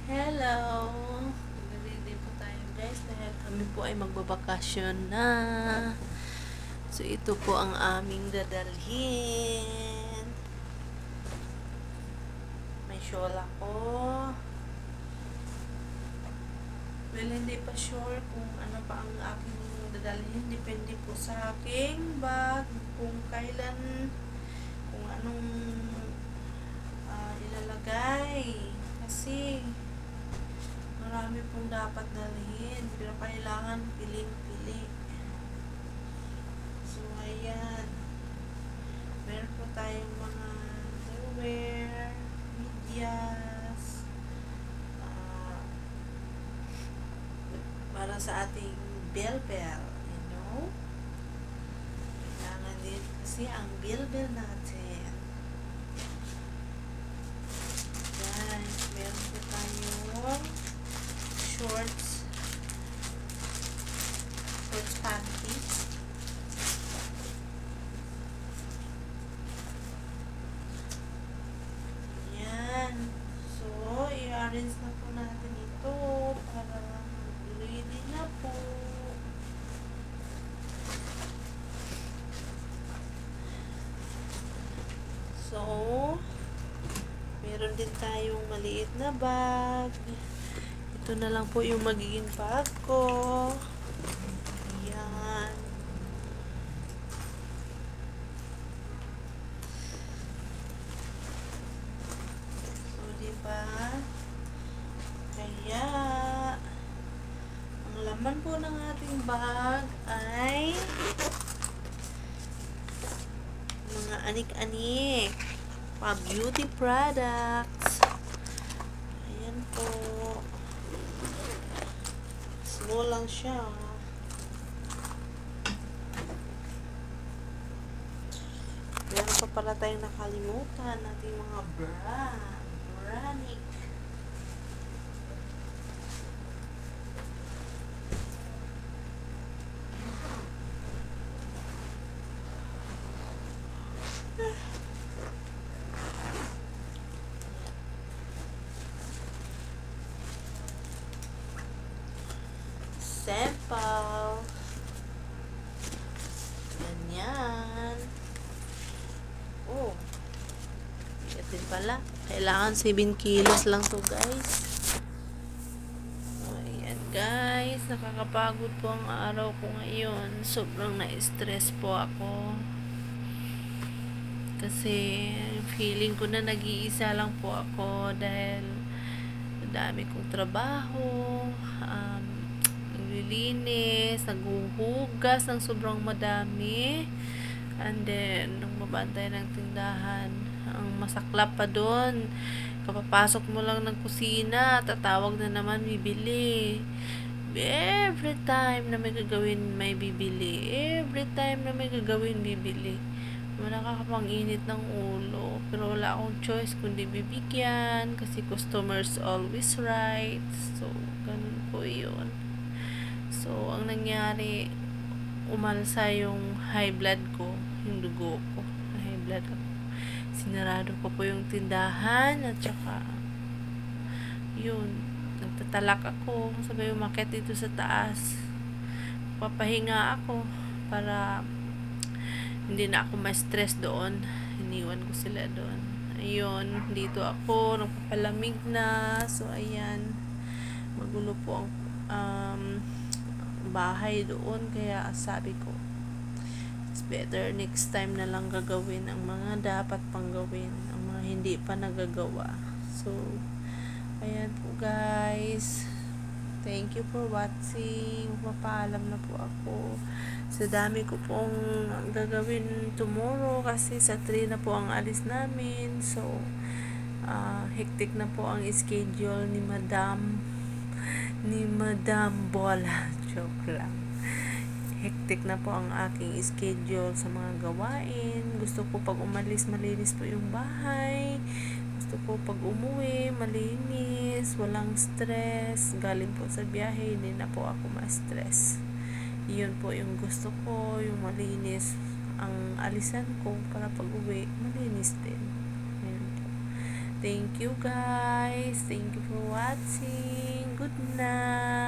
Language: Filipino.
Hello! Nag-ready po tayo guys dahil kami po ay magbabakasyon na. So ito po ang aming dadalhin. May shawl ako. Well, hindi pa sure kung ano pa ang aking dadalhin. Depende po sa aking bag. Kung kailan, kung anong ilalagay. Kasi marami pong dapat dalhin, pero kailangan piling-pili. So, ayan. Meron po tayong mga underwear, medyas, para sa ating bell-bell, you know? Kailangan din kasi ang bell-bell natin. Guys, meron po tayong shorts panties. Yan. So, i-arrange na po natin ito para ready na po. So, meron din tayong maliit na bag. Ito na lang po yung magiging bag ko. Ayan. So, diba? Kaya, ang laman po ng ating bag ay mga anik-anik. Pa-beauty products. Ayan po. Small lang siya. Meron pa pala tayong nakalimutan nating mga branic. Sample. Ganyan. Oh. Ito din pala. Kailangan 7 kilos lang to guys. Ayan guys. Nakakapagod po ang araw ko ngayon. Sobrang na-stress po ako. Kasi feeling ko na nag-iisa lang po ako dahil dami kong trabaho. Naglilinis, naghuhugas ng sobrang madami, and then nung mabantay ng tindahan, ang masaklap pa doon, kapapasok mo lang ng kusina, tatawag na naman bibili. Every time na may gagawin may bibili, every time na may gagawin bibili. Nakakapang-init ng ulo, pero wala akong choice kundi bibigyan kasi customers always right. So ganun po yun. So, ang nangyari, umalsa yung high blood ko, yung dugo ko, high blood ako. Sinarado ko po yung tindahan, at saka, yun, nagtatalak ako, sabay umakyat dito sa taas. Papahinga ako, para hindi na ako ma-stress doon. Iniwan ko sila doon. Ayun, dito ako, nagpapalamig na. So, ayan, magulo po ang bahay doon, kaya sabi ko it's better next time na lang gagawin ang mga dapat pang gawin, ang mga hindi pa nagagawa. So ayan po guys, thank you for watching. Papaalam na po ako sa dami ko pong gagawin tomorrow kasi sa 3 na po ang alis namin. So hectic na po ang schedule ni Madam Bola. Joke lang. Hectic na po ang aking schedule sa mga gawain. Gusto ko pag umalis, malinis po yung bahay. Gusto ko pag umuwi, malinis, walang stress. Galing po sa biyahe, hindi na po ako ma-stress. Yun po yung gusto ko, yung malinis ang alisan ko para pag uwi, malinis din. Ayan po. Thank you guys. Thank you for watching. Good night.